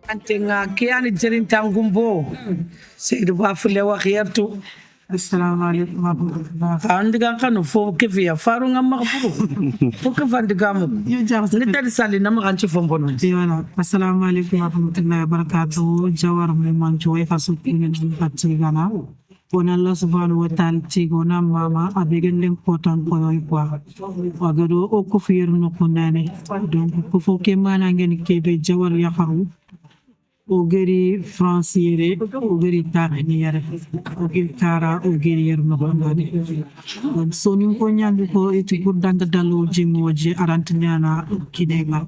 Antenga kiani jerin tangumbo seydu bafule wa khiyartu Assalamu alaikum warahmatullahi. andiga kanu fo kefiya faru ngamma fo fo kefandiga mu Yo jax ni tadi sali na maganci fo mbono Diwana. Assalamu alaikum warahmatullahi wabarakatuh. Jawar mu mancho e fasu kini fatti gana. Ona Allah subhanahu wa ta'ala tigona mama abegen len potan koyoy kwa. Wagado o ko fiyer no kunane. Donc ko fo ke mana ngeni kebe jawar ya faru. Ogeri franciere ogeri tarani yare ogeri kara ogeri yer no ngani donc soni ko nyandi ko eti pour danga dalo jimoje arantnyana kinega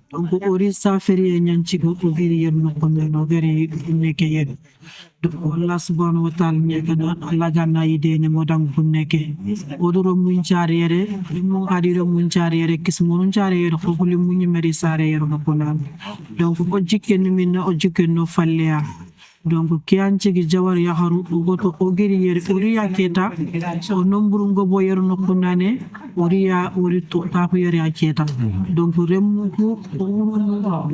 donc ori saferi nyanci ko ogeri yer no ngani ogeri neke yer donc Allah subhanahu wa ta'ala nyekana Allah ganna ide ne modang bunneke odoro mun chariyere mo adiro mun chariyere kismun chariyere ko fuli mun meri sare yer no konan donc ko jikken minna o jikken no falleya donc kianci gi jawar ya haru goto ogeri yer oriya keta o nomburu ngobo yer no konane oriya ori to tapu yer ya keta donc remu ko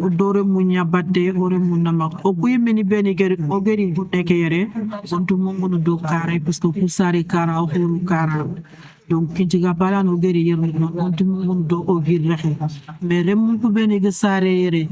dore munya badde ore munama o kuyimeni beni geri ogeri eke yere onto mongono do kare parce que pour sare kara o hulu kara donc kintiga bala no geri yer no onto mongono do o gir rexe mais remu ko beni ge sare yere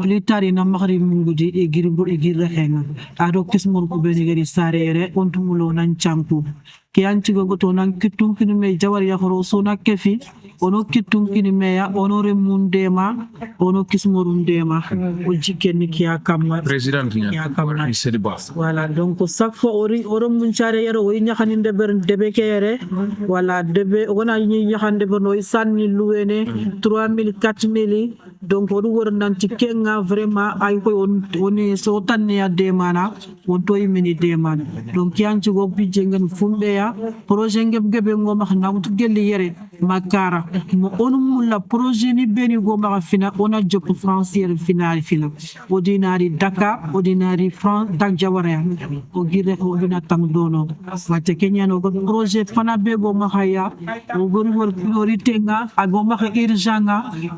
li tari na magri mungudi e gir bu e gir rexe nga ado kismol ko beni geri sare yere onto mulo nan chanku kianci go to nan kitum kini me jawar ya horo so na kefi ono kitum kini me ya ono remundema ono kismorundema o jiken ki akam président ya kamna c'est ba voilà donc chaque fois oro mun chare yero o nyakhani debe kere voilà debe wona nyi nyakhande no sanni luwene 3000 4000 donc on wor nan ci kenga vraiment ay ko on so tanne ya demana on toy mini demana donc yanci go bi jengen fumbe ya projet gebe ngoma xna mutu gelli yere makara mo on mulla projet ni beni go ma fina ona job français final ordinary Dakar ordinary France dak jawara o gire o dina tang dono wate kenya no go projet fana be go ma haya o go wor priorité nga ago ma urgent nga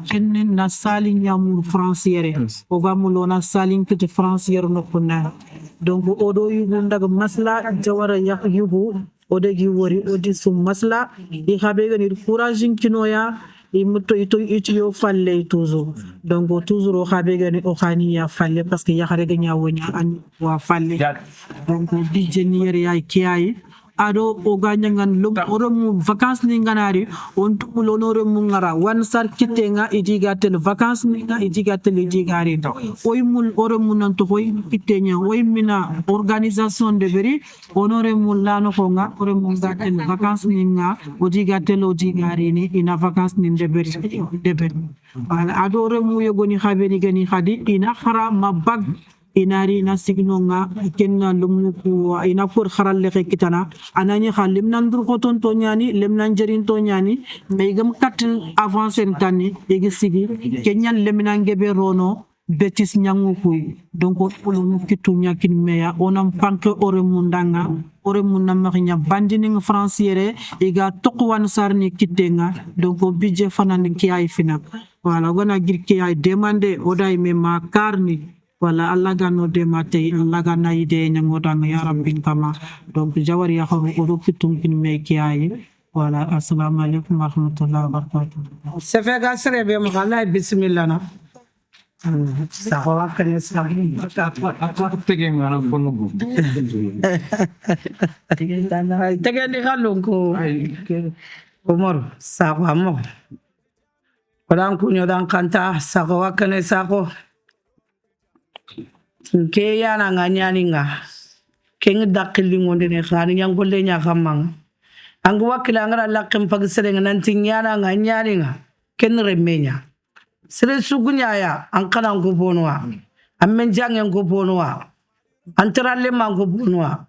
ken na sali nyamur français o ga mulo na sali kete français no kunna donc odo yugo ndaga masla jawara ya yugo odegi wori odi sum masla di habe gani courage kinoya imto ito yo falle toujours donc toujours habe gani o khani ya falle parce que ya khare ganya wonya an wa falle donc di jeniere ya kiai ado o ganyangan lum oromu vacances ni nganari on tumulo nore mu ngara wan sar kitenga idiga tel vacances ni nga idiga tel idigari oy mul oromu nan to hoy kitenya oy mina organisation de beri onore mul lano ko nga oromu gatel vacances ni nga idiga tel idigari ni ina vacances ni de beri ado oromu yogoni khabeni gani khadi ina khara mabag inari na signonga kenna lumku ina kur kharal le kitana anani khalim nan dur khoton to nyani lem nan jerin to nyani meygam kat avancer tani egi sigi kenyan lemna ngebe rono betis nyangu kuy donc olu kitu nyakin meya onam panke ore mundanga ore munna makhnya banding franciere iga tokwan sarni kitenga donc budget fanan ki ay fina wala gona girki ay demander oday me makarni wala Allah gano de mate Allah gana ide nyangodang ya rabbin kama donc jawar ya xaru odo kitum kin me kiai wala assalamu alaikum warahmatullahi wabarakatuh sefe ga serebe mo Allah bismillah na sawa kane sa tege ngana bonugo tege ni halonko Omar sawa mo odan kunyo dan kanta sawa kane sako ke yana nganyani nga ken dakili ngonde ne khani yangolle nya kamang angu wakila ngara lakem pagisere nanti nyana nganyani nga ken remenya sere sugunya ya ankana ngobonwa ammen jange ngobonwa antralle ma ngobonwa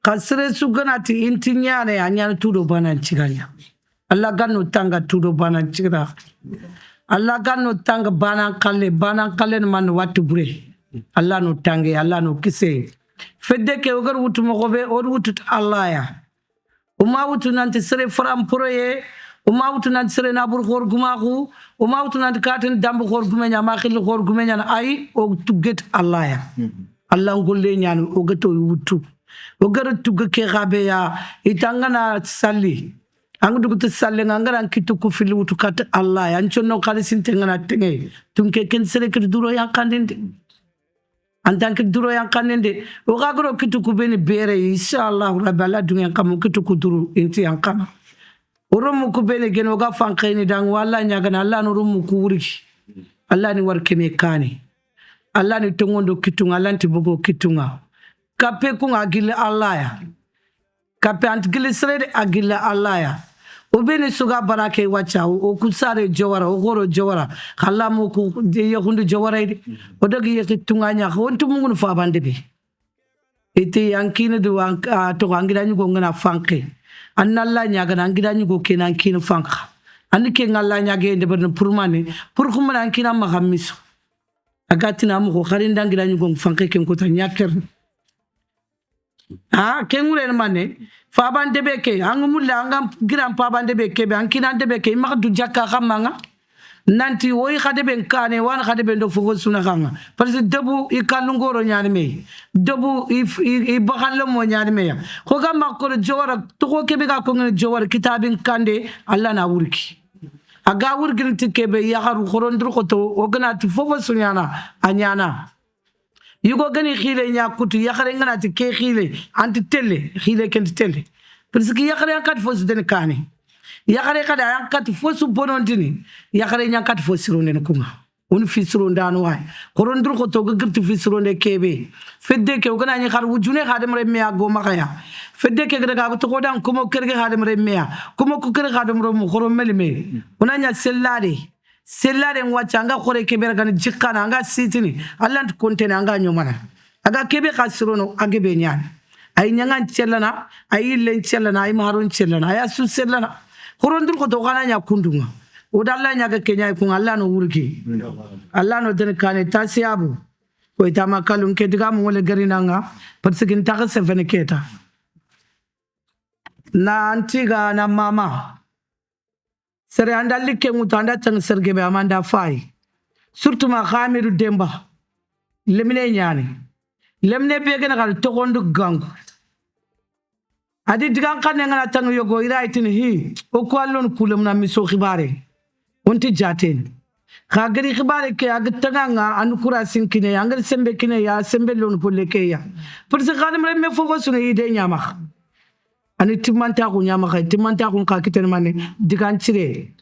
kasere sugana ti intinyana ya nyana tudo bana chiganya Allah ganu tanga tudo bana chigra Allah ganu tanga bana kalle man watu bure Allah no tange Allah no kise fedde ke ogar wutu mo gobe o wutu Allah ya uma wutu nanti sere fram proye o mawtu nan serena bur khor gumaxu o mawtu nan katen dambu khor gumenya ma khil khor gumenya ay o tuget Allah ya Allah ngolle nyaan o gato wutu o gara tugge ke xabe ya itangana salli ang dugut salle ngara kitu ku fil wutu kat Allah ya nchonno khalisin tengana tenge tunke ken sere ke duro yankandende en tant que duro yankandende o gagro kitu ku beni bere inshallah rabbala dunya kam kitu ku duro inti yankana oromu ku bene geno ga fankeni dang walla nyagana Allah no rumu ku wuri Allah ni war keme kani Allah ni tongondo kitunga Allah nti bogo kitunga kape ku ngagile Allah ya kape antgile sere agile Allah ya o bene suga barake wacha o kusare jawara o goro jawara Allah mo ku ye hundu jawara o dogi ye kitunga nya wontu mungun fa bande be ite yankine du to angira nyugo ngana fanke annalla nyaga nangida nyugo kenan kin fanka anike ngalla nyage de berne purmane pour khumana ankina ma khamiso agatina mo ko kharinda ngida nyugo fanke ken ko ta nyaker ken ngure mane fa bande beke angumulla angam giran pa bande beke be ankina de beke ma du jakka khamanga nanti woy khade ben kane wan khade ben do fofo suna khanga parce que debu I kalungoro nyaani me debu I bakhallo mo nyaani me ko gam ko jowara to ko kebe ga ko ngene jowara kitabin kande Allah na wurki aga wurgin tikebe ya haru khorondur ko to o gana ti fofo sunyana anyana yugo gani khile nya kutu ya khare ngana ti ke khile anti telle khile ken telle parce que ya khare kat fo den kane yakare kada yankati fosu bonondini yakare nyankati fosironde kunga un fisironda no way korondur ko to gurti fisironde kebe fedde ke ogana ni khar wujune khadem remme ago makaya fedde ke daga to kodan kumo kerge khadem remme kumo ko kerge khadem rom khorom melme unanya sellare ngwachanga khore kebe gan jikana anga sitini allant kontene anga nyomana aga kebe khasirono agebe nyana ay nyangan cellana ay len cellana ay maharun cellana ay asu cellana Horondur ko to kana nya kundunga odalla nya ga kenya ko Allah no wurki Allah no den kane tasiabu ko itama kalun ke diga mo le garinanga parce que nta se fene keta na antiga na mama sere andalli ke mutanda tan serge be amanda fay surtout ma khamiru demba lemine nyane lemne be gena kal to gondu gangu adi digan kan ngana tan yogo ira itini hi o ko allon kulum na miso khibare wonti jaten khagri khibare ke agtanga an kura sinkine angal sembe kine ya sembe lon pulle ke ya pour ce khadim re me fofo sunu ide nyama ani timanta ko nyama khay timanta ko ka kiten mane digan cire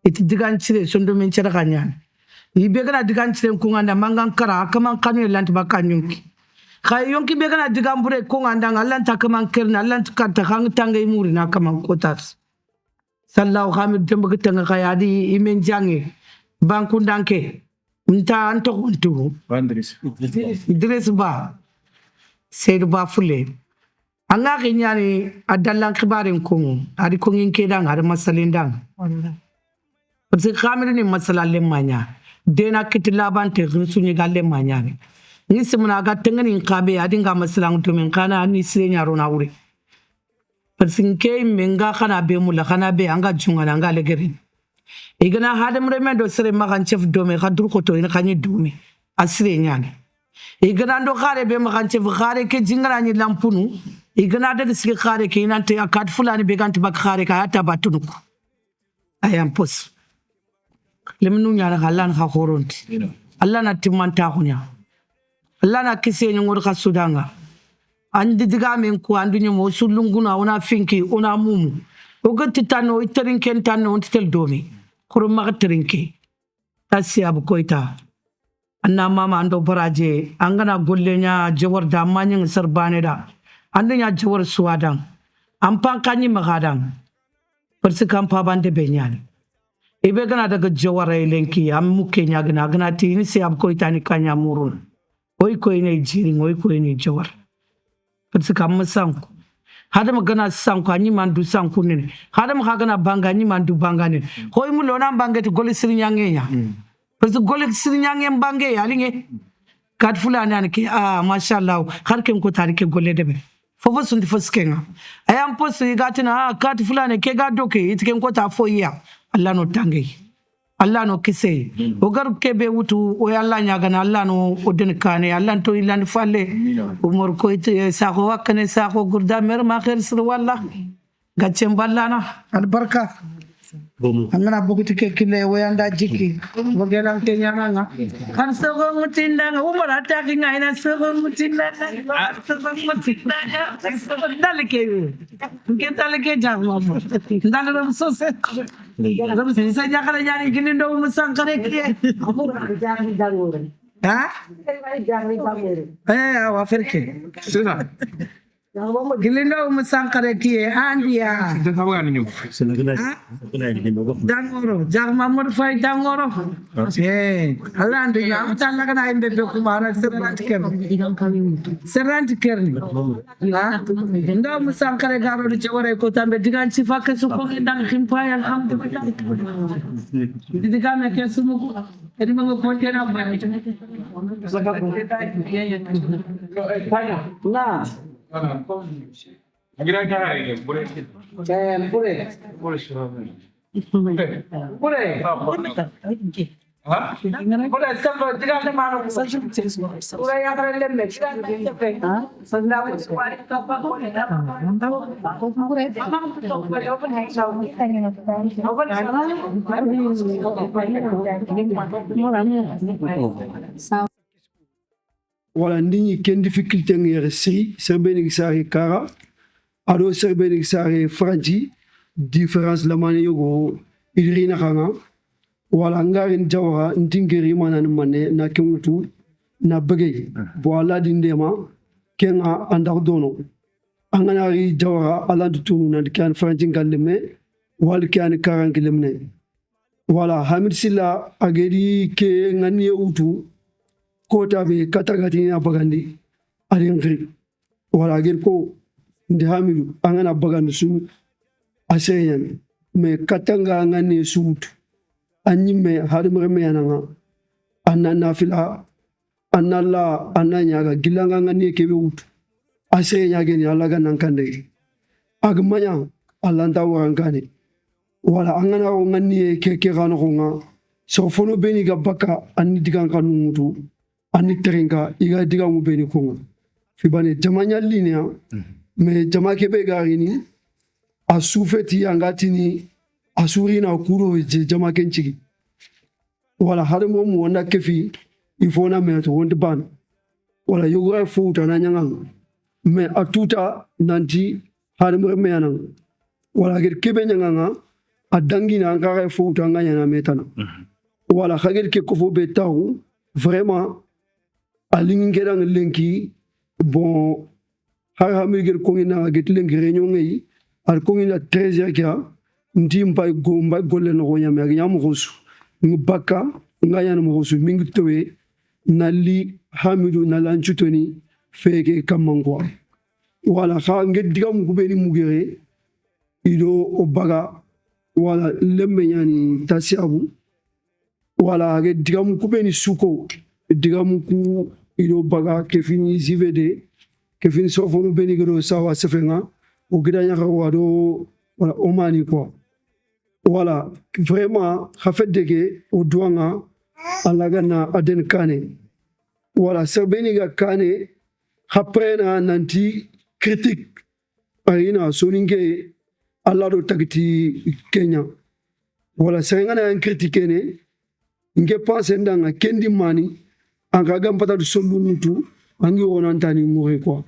iti digan cire sondo men cere kanyan yibe gana digan cire ko nganda mangan kara kaman kanu lanti bakanyunki khay yonki be gana digambure ko nganda Allah ta kaman kerna Allah ta ta khang tangay muri na kaman kotas sallahu khamid demba gitanga khayadi imen jangi banku ndanke nta anto kuntu Idris Ba Seydou Ba Fule anga kinyani adallan khibarin ko ari ko ngin kedang ari masalindang parce que khamid ni masalalle manya dena kitilabante rusunyi galle manya ni simuna ga tengani kabe adinga masalang to men kana ni senya rona wuri parce que menga kana be mula kana be anga jungana anga legerin igana hadam remendo sere magan chef dome khadur ko to ina kanyi dumi asire nyane igana ndo khare be magan chef khare ke jingara ni lampunu igana de sike khare ke inante akat fulani be ganti bak khare ka ata batunu ayam pos lemnu nyara halan kha khoronti Allah na timanta khunya Allah na kise nyongor ka sudanga andi diga men ko andu nyimo sulunguna ona finki ona mumu o gotti tanno iterin ken tanno on tel domi khuru magterin ke tasiya bu koita anna mama ando baraje angana gollenya jawar da manyin sarbane da andanya jawar suwadan ampan kanyi magadang persikam pa bande benyani ibe gana daga jawar elenki am mukke nyagna gana tini se ab koita ni kanya murun oy koy ne jiring oy koy ne jawar parce que am sanku hadam gana sanku anyi mandu sanku ne hadam gana banga anyi mandu banga ne koy mu lona bangeti gol sirnyange nya parce que gol sirnyange bange yalinge kat fulani an ki mashallah har ken ko tarike golle debe fofo sunti foskenga ayam posto igatina kati fulane ke ga doke itken ko ta foya Allah no tangi Allah no kise o garu kebe wutu o Allah nyaga na Allah no odin kane Allah to ilan falle umur ko ite sa ko wakane sa ko gurda mer ma khair sir walla gacem ballana albarka angana boguti ke kile wayanda jiki bogelan ke nyanga kan sogo mutinda umar ataki ngaina sogo mutinda dalike ke dalike jamma dalalo sose ram se jakala nyani kini ndo musankare ke ha wa ferke Sesa. Gilindo musankare kie andia Sesa sabaga ni nyugo. dangoro jang mamur fay dangoro Allah andi ya talla kana imbe be kumara serant kerni ha ndo musankare garo di chore ko tambe digan ci fakke su ko ndang khimpay alhamdulillah digan ke sumuko edi mango ponte na ba na Gira kya hai? Pure. Pure shura. pure Ha? pure sab digan de mano pure ya kare lemme digan ha sanda ko wari ka pa ko ne wala ndinyi ken difficulté ngere siri serbeni sari kara ado serbeni sari franci différence la mane yogo irina kanga wala ngarin jawara ndingeri manan mane na kemutu na bege wala dindema kenga andar dono anganari jawara ala dutu na kan franci ngalleme wal kan karan kilemne wala hamid silla agedi ke ngani utu kota be katagati na bagandi alingri wala gir ko ndi hamidu angana bagandi su aseyan me katanga ngani suutu anyime hadumre me yananga anana fila analla ananya ga gilanga ngani kebe utu aseya geni alaga nankande agmanya alanta wangane wala angana ngani keke gano nga so fono beni ga baka anni digan kanu mutu ani terenga iga diga mu beni ko fibane jamanya linia me jama kebe garini asufeti angatini asurina kuro je jama kenchigi wala harmo mu wona kefi ifona me to wonde ban wala yogura futa na nyanga me atuta nanti harmo me yanan wala gir kebe nyanga adangina ngare futa nganya na metana wala khagir ke ko fo betaw vraiment alingera lenki bon ha migir ko ina get lenki réunion ngi al ko ina 13h kya ntimpa gomba golle no nyame ak nyam rosu ngubaka ngaya no rosu mingi towe nali hamidu nalanchutoni feke kamangwa wala kha ngediga mu kubeni mugere ido obaga wala lemme yani tasiabu wala ngediga mu kubeni suko digamu ku ido baga kefini zivede kefini sofonu benigro sawa sefenga o gidanya wado wala omani quoi wala vraiment khafet dege o douanga alagana aden kane wala serbeniga kane haprena nanti critique parina soninge alado tagti Kenya wala serengana en critique ne nge pense ndanga kendi mani anga gampata du solunutu angi onantani mure quoi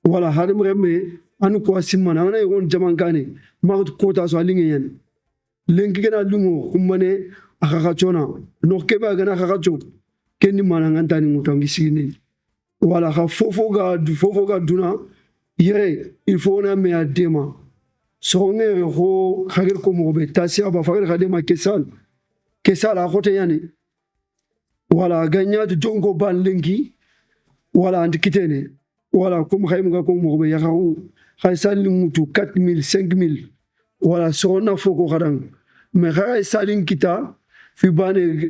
wala hadim reme anu ko simana ana yon jamankane magut kota so alinge yen lengi gena lungo kumbane akaka chona no keba gena akaka chona kendi mana ngantani mutangi sini wala ka fofo ga duna yere il faut na me adema so ngere ho khagir ko mo be tasia ba fagir khadema kesal a khote yani wala ganya de jongo ban lengi wala andikitene wala kum khaym ga ko mo be yakhaw khaysal mutu 4000 5000 wala sona foko kharang me khaysal kita fi bane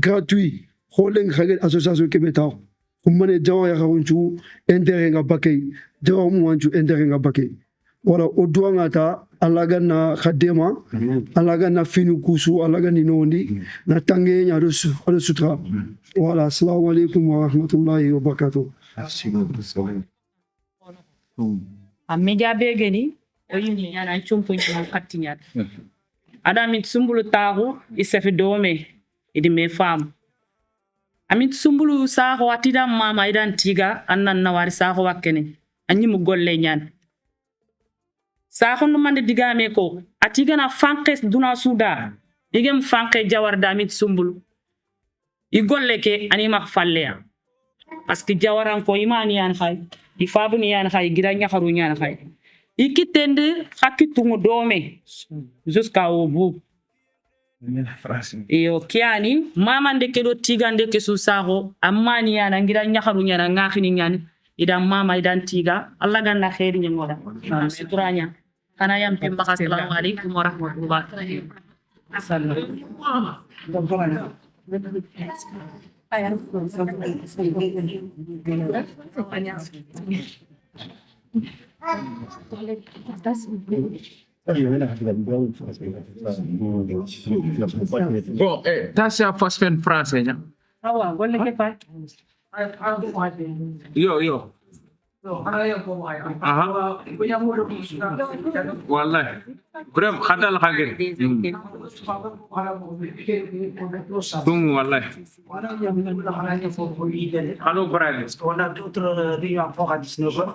gratuit holen khagir association kebeta kumane jaw yakhawunchu intérêt nga bakay jawa mu wancu entere nga bake wala o duwa nga ta alaga na khadema alaga na finu kusu alaga ni nondi na tange nya do sutra wala assalamu alaikum wa rahmatullahi wa barakatuh Ameja begeni oyini yana chumpu nyana katinya adamit sumbulu taru isefi dome idi me fam amit sumbulu saho atida mama idan tiga annan nawari saho wakene anyi mu golle nyan saho no mande digame ko atiga na fankes duna suda igem fanke jawar damit sumbulu I golle ke anima falleya parce que jawaran ko imani yan khay ifabu ni yan khay gidanya kharu yan khay ikitende hakitu dome jusqu'à au bout iyo kiani mama ndeke do tiga ndeke susaho amani yana ngira nyakharu nyana ngakhini nyani idan mama idan tiga Allah ganna khairi nyoda sutranya kana yam pimba assalamu alaikum warahmatullahi Bon, ça c'est à force faire français, hein? awa golle ke fa Yo. Aha. Wallahi. Vraiment, khadal khagir. Wallahi. Hello, brother. On a d'autres réunions pour à 19h.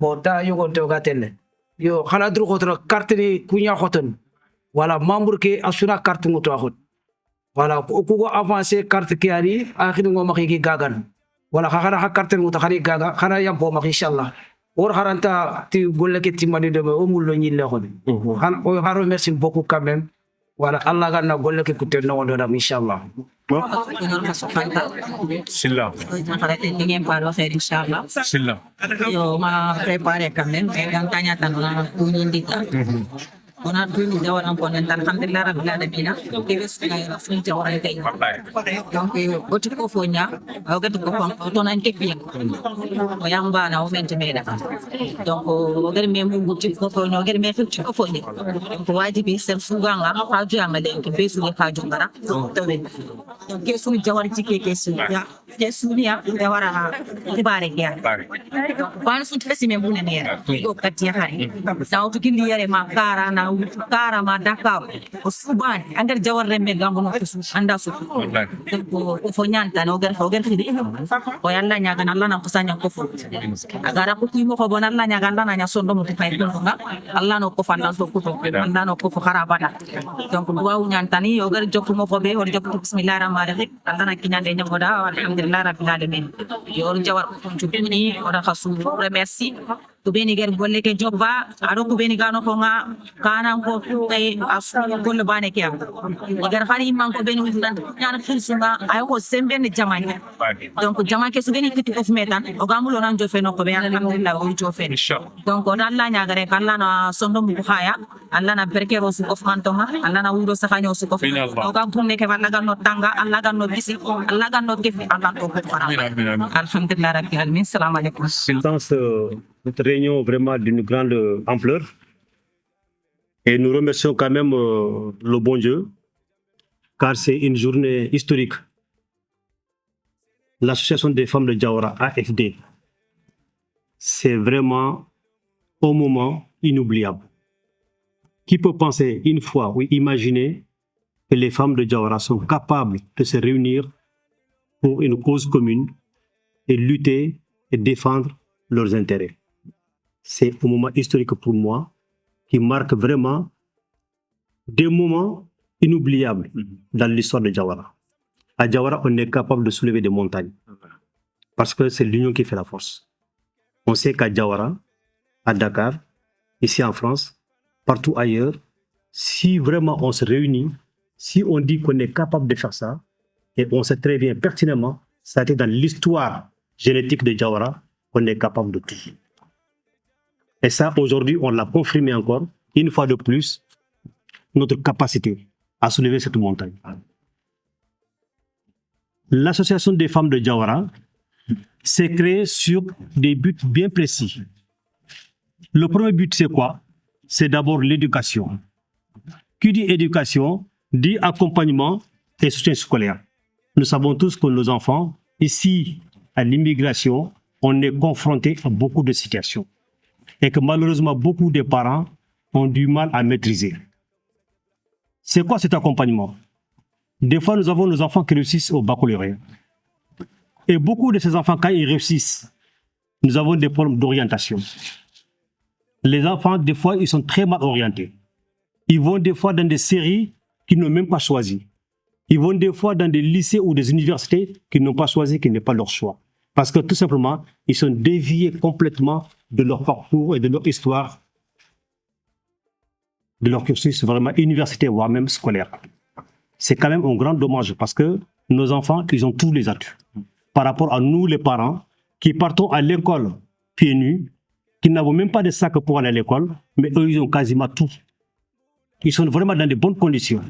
Bon, da yo gonte gatelle. Yo xana dru xotra carte ni kunya xoton. Voilà, membre ke asuna carte ngoto xot. Voilà, ko ko avancer carte ke ari akhir ngo makiki gagan. Voilà, xana carte ngoto xari gaga, xana yam bo mak inshallah. Or haranta ti golle ke timani de o mullo ñille xon. Xana o haro merci beaucoup quand même. Voilà, Allah ganna golle ke kutel no wondo dam inshallah. Silla. Ingin paro saya inshallah. Silla. Yo ma prepare kamen, yang tanya tanah kunyin dita. Ona dulu jawab amponen alhamdulillah rabbil alamin. Kewes kaya rasul jawab kaya. Donc boti ko fonya, au gatu ko fam to nan ke fiya. O yang ba na o mente meda. Donc o gari me mu boti ko fonya, o gari me fitu ko fonya. Ko wajibi sel suganga ha janga den ke besu ne ka jongara. To be. Donc kesu jawab tike kesu ya. Kesu ni ya jawara ibare ya. Ban sun tfesi me bune ne ya. Ko katia hari. Sa o tukindi yare makara na kara ma Dakar o subani angar jawar remme gambo no anda su ko fo nyanta no gar khidi o yalla nyaga Allah na kusanya ko fo agara ko timo ko bon Allah nyaga Allah na nya sondo mo fay ko nga Allah no ko fandan so ko Allah no ko fo kharabada donc waaw nyanta ni o gar jokku mo ko be o jokku bismillahir rahmanir rahim Allah na kinyande nyagoda alhamdulillah rabbil alamin yo jawar ko tubini o da khasu remercie kubeni ger golle ke jobba ado kubeni gano ko nga kana ko ay asu golle bane ke ger khari man ko beni wudan nyana khilsunga ay ko sembe ne jamani donc jamani ke sugeni kiti ko metan o gamulo nan jofe no ko be alhamdulillah o jofe donc on Allah nya gare kala na sondo mu khaya Allah na berke ro su ko fanto ha Allah na wudo sakhanyo su ko o ga kunne ke wala ganno tanga Allah ganno bisi Allah ganno kefi Allah ko ko fara alhamdulillah rabbil alamin assalamu alaikum. Notre réunion vraiment d'une grande ampleur et nous remercions quand même le bon Dieu car c'est une journée historique. L'association des femmes de Diawara AFD, c'est vraiment un moment inoubliable. Qui peut penser une fois ou imaginer que les femmes de Diawara sont capables de se réunir pour une cause commune et lutter et défendre leurs intérêts. C'est un moment historique pour moi qui marque vraiment des moments inoubliables dans l'histoire de Diawara. À Diawara, on est capable de soulever des montagnes parce que c'est l'union qui fait la force. On sait qu'à Diawara, à Dakar, ici en France, partout ailleurs, si vraiment on se réunit, si on dit qu'on est capable de faire ça, et on sait très bien pertinemment, ça a été dans l'histoire génétique de Diawara, on est capable de tout. Et ça, aujourd'hui, on l'a confirmé encore, une fois de plus, notre capacité à soulever cette montagne. L'association des femmes de Diawara s'est créée sur des buts bien précis. Le premier but, c'est quoi? C'est d'abord l'éducation. Qui dit éducation, dit accompagnement et soutien scolaire. Nous savons tous que nos enfants, ici, à l'immigration, on est confronté à beaucoup de situations. Et que malheureusement, beaucoup de parents ont du mal à maîtriser. C'est quoi cet accompagnement? Des fois, nous avons nos enfants qui réussissent au baccalauréat. Et beaucoup de ces enfants, quand ils réussissent, nous avons des problèmes d'orientation. Les enfants, des fois, ils sont très mal orientés. Ils vont des fois dans des séries qu'ils n'ont même pas choisies. Ils vont des fois dans des lycées ou des universités qu'ils n'ont pas choisi, qui n'est pas leur choix. Parce que tout simplement, ils sont déviés complètement de leur parcours et de leur histoire, de leur cursus vraiment universitaire, voire même scolaire. C'est quand même un grand dommage parce que nos enfants, ils ont tous les atouts. Par rapport à nous, les parents, qui partons à l'école pieds nus, qui n'avons même pas de sac pour aller à l'école, mais eux, ils ont quasiment tout. Ils sont vraiment dans de bonnes conditions.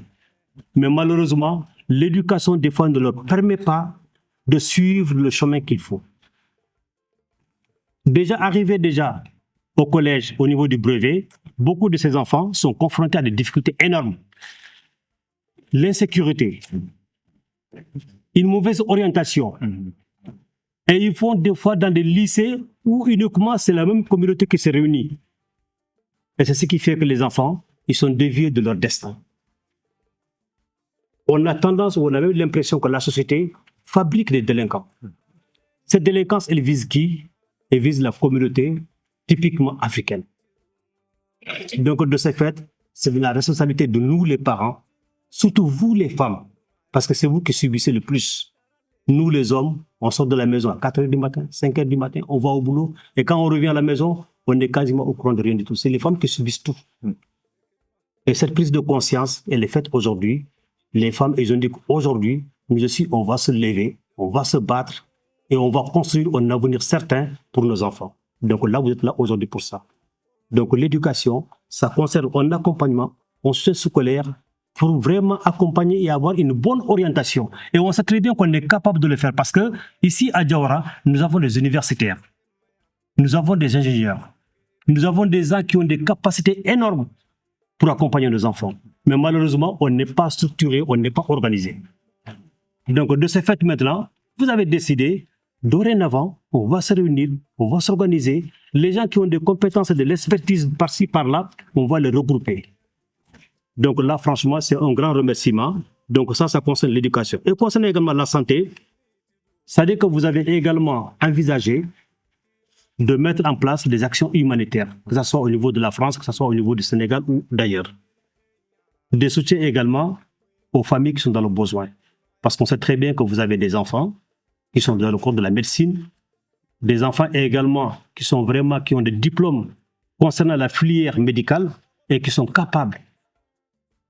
Mais malheureusement, l'éducation, des fois, ne leur permet pas de suivre le chemin qu'il faut. Arrivés au collège, au niveau du brevet, beaucoup de ces enfants sont confrontés à des difficultés énormes. L'insécurité, une mauvaise orientation. Et ils vont des fois dans des lycées où uniquement c'est la même communauté qui se réunit. Et c'est ce qui fait que les enfants, ils sont déviés de leur destin. On a même l'impression que la société fabrique des délinquants. Cette délinquance, elle vise qui? Elle vise la communauté typiquement africaine. Donc, de ce fait, c'est la responsabilité de nous, les parents, surtout vous, les femmes, parce que c'est vous qui subissez le plus. Nous, les hommes, on sort de la maison à 4h du matin, 5h du matin, on va au boulot, et quand on revient à la maison, on est quasiment au courant de rien du tout. C'est les femmes qui subissent tout. Et cette prise de conscience, elle est faite aujourd'hui. Les femmes, elles ont dit qu'aujourd'hui, nous aussi, on va se lever, on va se battre, et on va construire un avenir certain pour nos enfants. Donc là, vous êtes là aujourd'hui pour ça. Donc l'éducation, ça concerne un accompagnement, un soutien scolaire, pour vraiment accompagner et avoir une bonne orientation. Et on sait très bien qu'on est capable de le faire parce que ici à Diawara, nous avons des universitaires, nous avons des ingénieurs, nous avons des gens qui ont des capacités énormes pour accompagner nos enfants. Mais malheureusement, on n'est pas structuré, on n'est pas organisé. Donc de ce fait maintenant, vous avez décidé, dorénavant, on va se réunir, on va s'organiser. Les gens qui ont des compétences et de l'expertise par-ci, par-là, on va les regrouper. Donc là, franchement, c'est un grand remerciement. Donc ça concerne l'éducation. Et concernant également la santé, c'est-à-dire que vous avez également envisagé de mettre en place des actions humanitaires, que ce soit au niveau de la France, que ce soit au niveau du Sénégal ou d'ailleurs. Des soutiens également aux familles qui sont dans le besoin. Parce qu'on sait très bien que vous avez des enfants qui sont dans le cours de la médecine, des enfants également qui ont des diplômes concernant la filière médicale et qui sont capables.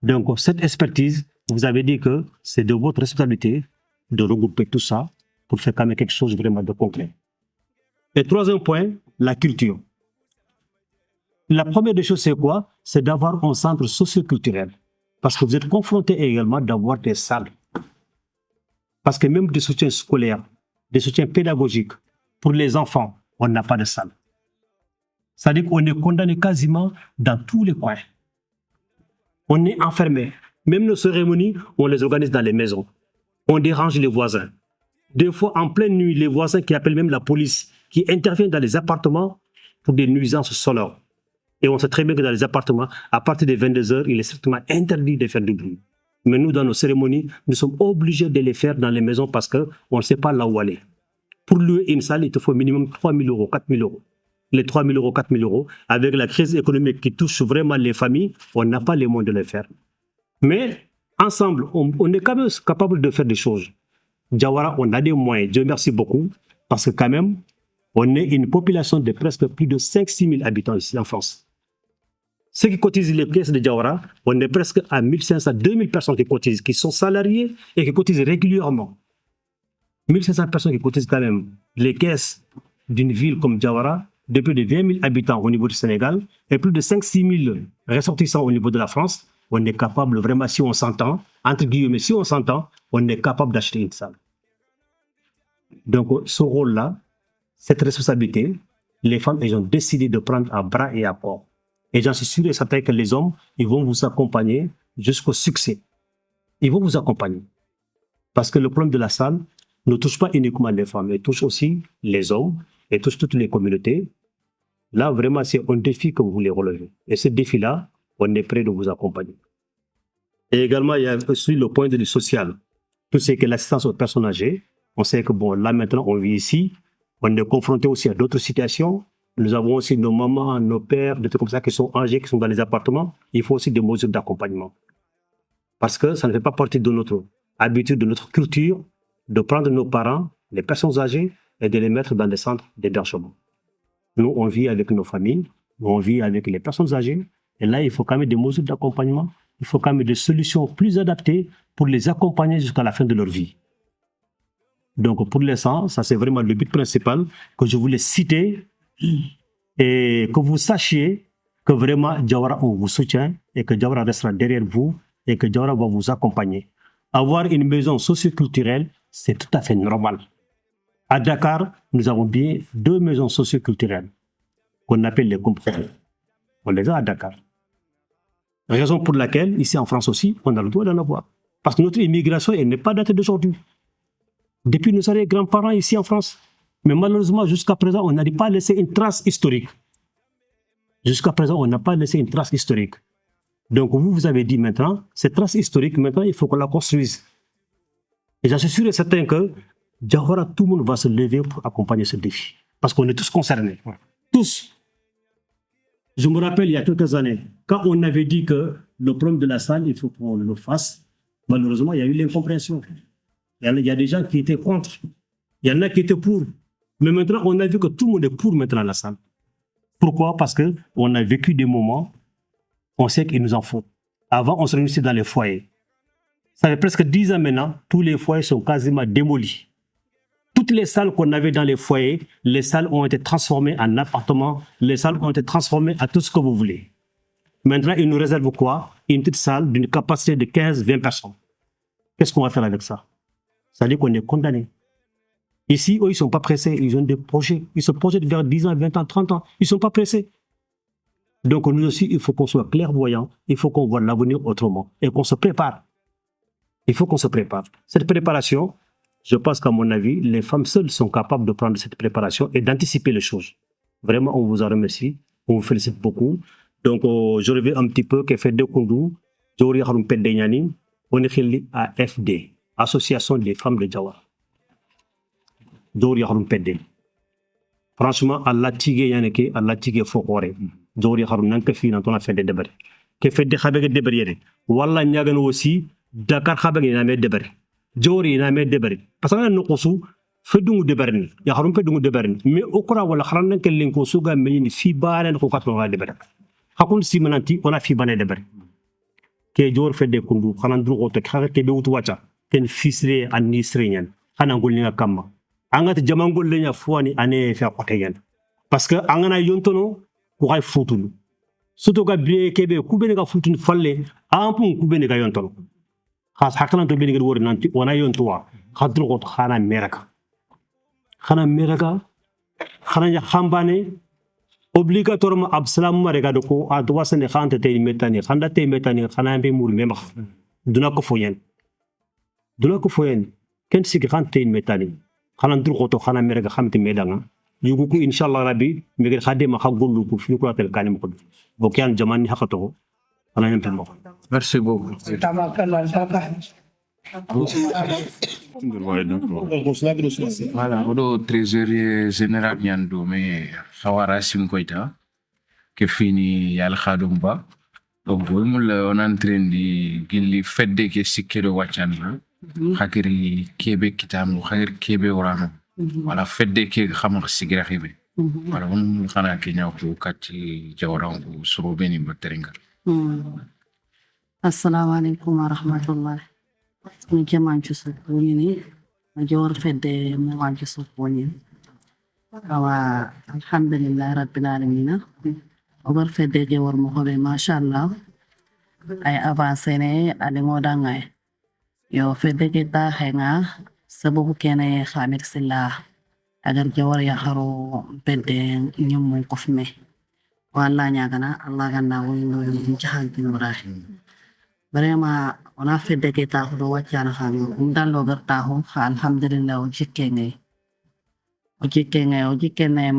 Donc, cette expertise, vous avez dit que c'est de votre responsabilité de regrouper tout ça pour faire quand même quelque chose vraiment de concret. Et troisième point, la culture. La première des choses, c'est quoi? C'est d'avoir un centre socio-culturel. Parce que vous êtes confronté également d'avoir des salles. Parce que même des soutiens scolaires, des soutiens pédagogiques, pour les enfants, on n'a pas de salle. C'est-à-dire qu'on est condamné quasiment dans tous les coins. On est enfermé. Même nos cérémonies, on les organise dans les maisons. On dérange les voisins. Des fois, en pleine nuit, les voisins qui appellent même la police, qui interviennent dans les appartements pour des nuisances sonores. Et on sait très bien que dans les appartements, à partir de 22h, il est strictement interdit de faire du bruit. Mais nous, dans nos cérémonies, nous sommes obligés de les faire dans les maisons parce qu'on ne sait pas là où aller. Pour louer une salle, il te faut minimum 3 000 euros, 4 000 euros. Les 3 000 euros, 4 000 euros, avec la crise économique qui touche vraiment les familles, on n'a pas les moyens de le faire. Mais ensemble, on est quand même capable de faire des choses. Diawara, on a des moyens, Dieu merci beaucoup, parce que quand même, on est une population de presque plus de 5-6 000 habitants ici en France. Ceux qui cotisent les caisses de Diawara, on est presque à 1500, 2000 personnes qui cotisent, qui sont salariées et qui cotisent régulièrement. 1500 personnes qui cotisent quand même les caisses d'une ville comme Diawara, de plus de 20 000 habitants au niveau du Sénégal et plus de 5-6 000 ressortissants au niveau de la France, on est capable vraiment, si on s'entend, entre guillemets, si on s'entend, on est capable d'acheter une salle. Donc, ce rôle-là, cette responsabilité, les femmes, elles ont décidé de prendre à bras et à corps. Et j'en suis sûr et certain que les hommes, ils vont vous accompagner jusqu'au succès. Ils vont vous accompagner. Parce que le problème de la salle ne touche pas uniquement les femmes, il touche aussi les hommes, il touche toutes les communautés. Là, vraiment, c'est un défi que vous voulez relever. Et ce défi-là, on est prêt de vous accompagner. Et également, il y a aussi le point de vue social. Tout ce qui est l'assistance aux personnes âgées. On sait que bon, là maintenant, on vit ici. On est confronté aussi à d'autres situations. Nous avons aussi nos mamans, nos pères, des trucs comme ça qui sont âgés, qui sont dans les appartements. Il faut aussi des mesures d'accompagnement. Parce que ça ne fait pas partie de notre habitude, de notre culture, de prendre nos parents, les personnes âgées, et de les mettre dans des centres d'hébergement. Nous, on vit avec nos familles, on vit avec les personnes âgées. Et là, il faut quand même des mesures d'accompagnement. Il faut quand même des solutions plus adaptées pour les accompagner jusqu'à la fin de leur vie. Donc, pour l'instant, ça c'est vraiment le but principal que je voulais citer et que vous sachiez que vraiment Diawara, on vous soutient et que Diawara restera derrière vous et que Diawara va vous accompagner. Avoir une maison socioculturelle, c'est tout à fait normal. À Dakar, nous avons bien 2 maisons socioculturelles qu'on appelle les compromis. On les a à Dakar. Raison pour laquelle, ici en France aussi, on a le droit d'en avoir. Parce que notre immigration, elle n'est pas datée d'aujourd'hui. Depuis nos grands-parents ici en France. Mais malheureusement, jusqu'à présent, on n'arrive pas à laisser une trace historique. Jusqu'à présent, on n'a pas laissé une trace historique. Donc vous avez dit maintenant, cette trace historique, maintenant, il faut qu'on la construise. Et j'en suis sûr et certain que Diawara, tout le monde va se lever pour accompagner ce défi. Parce qu'on est tous concernés. Tous. Je me rappelle, il y a quelques années, quand on avait dit que le problème de la salle, il faut qu'on le fasse, malheureusement, il y a eu l'incompréhension. Il y a des gens qui étaient contre. Il y en a qui étaient pour. Mais maintenant, on a vu que tout le monde est pour maintenant la salle. Pourquoi? Parce qu'on a vécu des moments, on sait qu'il nous en faut. Avant, on se réunissait dans les foyers. Ça fait presque 10 ans maintenant, tous les foyers sont quasiment démolis. Toutes les salles qu'on avait dans les foyers, les salles ont été transformées en appartements, les salles ont été transformées à tout ce que vous voulez. Maintenant, ils nous réservent quoi? Une petite salle d'une capacité de 15-20 personnes. Qu'est-ce qu'on va faire avec ça? Ça veut dire qu'on est condamné. Ici, eux, ils ne sont pas pressés, ils ont des projets. Ils se projettent vers 10 ans, 20 ans, 30 ans. Ils ne sont pas pressés. Donc nous aussi, il faut qu'on soit clairvoyants, il faut qu'on voit l'avenir autrement et qu'on se prépare. Il faut qu'on se prépare. Cette préparation, je pense qu'à mon avis, les femmes seules sont capables de prendre cette préparation et d'anticiper les choses. Vraiment, on vous en remercie, on vous félicite beaucoup. Donc, je reviens un petit peu, que fait de Koundou, Djori Haroun Pendenyani, on est AFD, Association des femmes de Diawara. Djori Haroun Pendenyani. Franchement, Allah tige yaneke, Allah tige fokore. Djori Haroun nanka fi nan tona fait de débat. Que fait de khabege débat yere. Walla nyagan aussi Dakar khabege na me débat. Djori na me débat. Parce que nous kosu fedungu débat ni. Ya Haroun fedungu débat ni. Mais okra wala kharan nan kelen ko suga me fi banen ko katno wa débat. Hakun si mananti on a fi banen débat. Que Djor fait de Koundou khanan dru ko tek khare ke be wutu wacha. Ken fisre administré nyen. Khana ngol ni kamma. Angat jamangol lenya fuani ane fa koteyen parce que angana yontono ko hay futulu surtout ga be kebe ku be ga futun falle ampun ku be ga yontono khas haklan to be ga wor nanti ona yontowa khadru ko khana meraka khana ya khambane obligatoirement absalam marega do ko adwa sene khante te metani khanda te metani khana be mur mema duna ko foyen ken sigi khante metani xanan dur xoto xana mere ga xamti medanga yugo ko inshallah rabbi mi gel khadema xagolu ko fi ko tel kanim ko bokian jamani hakato xana ñam tan mo Merci beaucoup. Voilà, odo trésorier général Nyando mais Khawara Simkoita que fini yal khadumba. Donc on est en train de gilli fedde ke sikero wachan hakiri kebe kitam khayr kebe orano wala fedde ke khamar sigira khibe wala on khana kenya ko kati Diawara ko suro beni bateringa. Assalamu alaikum wa rahmatullah. Ni jaman chusu ni Diawara fedde mo wa chusu woni. Wa alhamdulillah rabbil alamin. Obar fedde Diawara mo hobe mashallah. Ay avancé ne ali ngodangay. Yo fedde kita henga sababu kene khamir silla agar Jawara ya haro pede nyum ko fme wala nya kana Allah ganna wo no jahan tinura vraiment on a fait des états do wacana xam dan lo garta ho alhamdulillah o jikkenge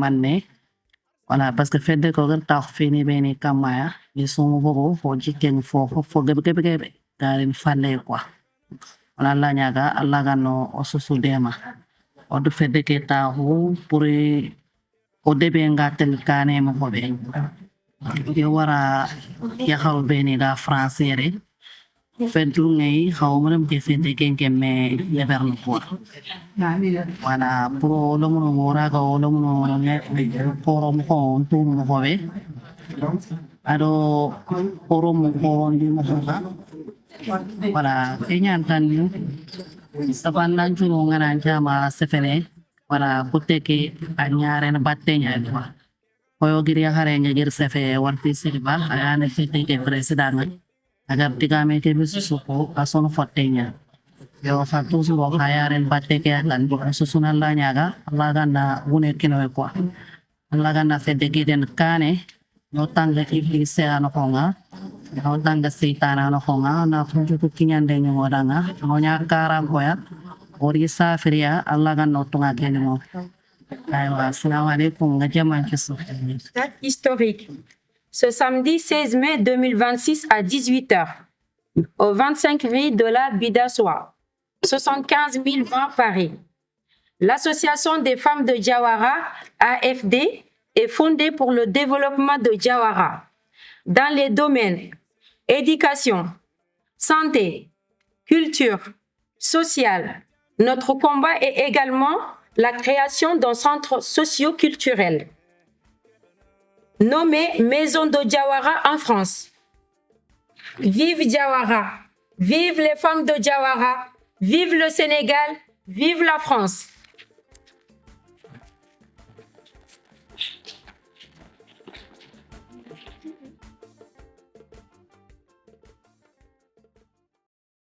manne voilà parce que fedde ko garta fini beni kamaya ni somo bobo fo jikkeng fo gebe darin falle quoi wala la nyaga Allah ganno o susu dema o do fedde ke ta ho pour o debe ngatel kane mo bobe yo wara ya xaw beni ga français feddu ngay xaw mo dem ke fedde kenke me leverno quoi voilà pour lo mo wora ga lo mo ne pour mo to mo bobe ado pour mo ndi mo voilà kenyan tan saban lan juno ngana jama sefene voilà kuteke anyare na battenya quoi koyo giri hare ngir sefe warti silba ayane fete ke president agar tigame ke bisu ko asono fatenya yo fatu so hayaren batte ke lan susunan la nyaga Allah ganna wune kino quoi Allah ganna fete ke den kane no tanga iblis ano konga no tanga setan ano konga na funju kinyan den ngoranga no nyakara koya ori safiria Allah ganna tunga kenimo. Date historique. Ce samedi 16 mai 2026 à 18h, au 25 rue de la Bidassoa, 75 020 Paris. L'Association des femmes de Jawara, AFD, est fondée pour le développement de Jawara dans les domaines éducation, santé, culture, social. Notre combat est également la création d'un centre socio-culturel nommé Maison de Jawara en France. Vive Jawara, vive les femmes de Jawara, vive le Sénégal, vive la France.